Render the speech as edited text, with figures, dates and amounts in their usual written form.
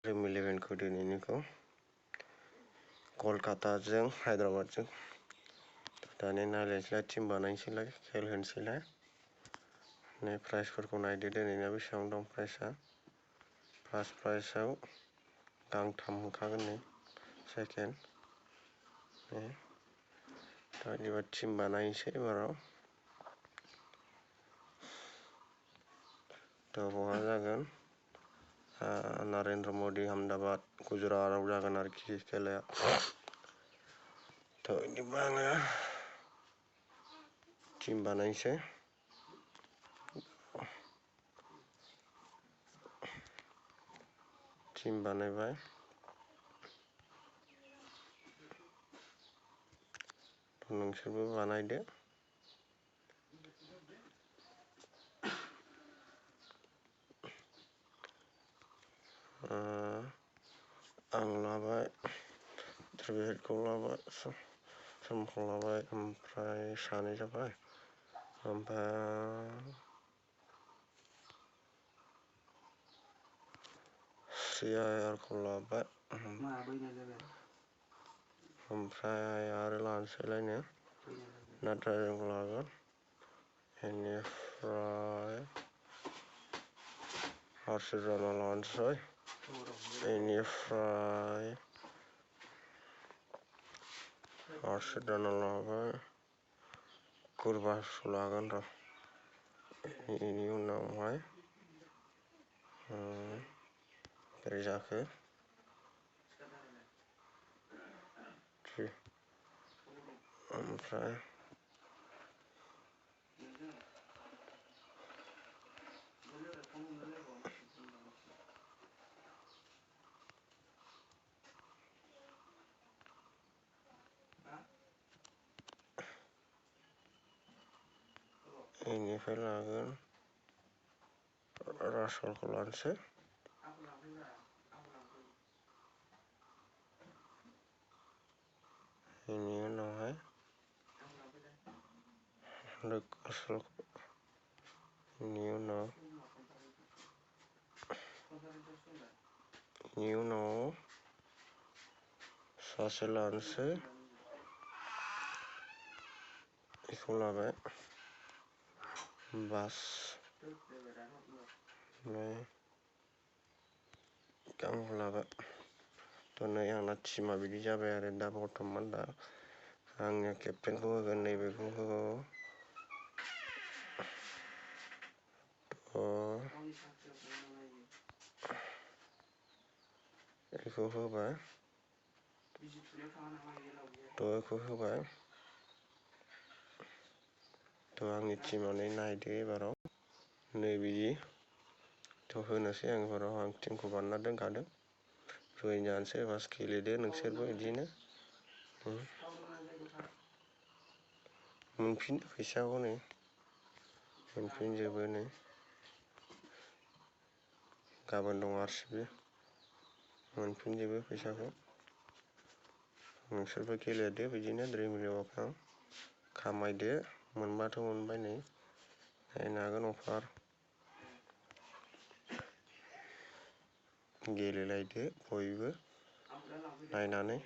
Dream 11 खौ दिनैनिखौ कलकाताजों हायद्राबादजों दानि नायलायसैलाय team बानायनोसैलाय खेल होनोसैलाय प्राइजफोरखौ नायदो दिनैना बेसेबां दं प्राइजआ फार्स्ट प्राइजआव गांथाम होखागोन नै सेकेन्ड दा बिदिबा टिम बानायनोसै एबाराव थ' बहा जागोन नरेंद्र मोदी अहमदाबाद गुजरातआव जागोन आरोखि खेलाया थ' बिदिबा आङो टिम बानायनोसै टिम बानायबाय नोंसोरबो बानायदो आं लाबाय ट्रिभिटखौ लाबाय समखौ लाबाय ओमफ्राय सानै जाबाय ओमफ्राय CIRखौ लाबाय ओमफ्राय आरो लानोसैलायनो नाथायखौ लागोन बेनिफ्राय हर्षिराना लानोसै बेनिफ्राय हर्षिराना लाबाय गुरबासखौ लागोन र' बेनि उनावहाय बोरै जाखो ओमफ्राय बेनिफ्राय लागोन रासलखौ लानोसै बेनि उनावहाय बेनि उनाव सासे लानोसै बेखौ लाबाय बास ओमफ्राय गांखौ लाबाय थ' नै आंना टिमा बिदि जाबाय आरो दा बर्थमान दा आंनि केप्टेनखौ होगोन नैबेखौ बेखौ होबाय बेखौ होबाय थ' आंनि टिमानो नायदो एबाराव नै बिदि थ' होनोसै आं एबाराव आं टिमखौ बानायना दोनखादों जइन जानोसै बास गेलेदो नोंसोरबो बिदिनो मोनफिन फैसाखौ नै मोनफिनजोबो नै गाबोन दं RCB मोनफिनजोबो फैसाखौ नोंसोरबो गेलेदो बिदिनो ड्रिम 11 खामायदो मोनबाथ' मोनबाय नै नायनो हागोन अफार गेलेलायदो बयबो नायनानै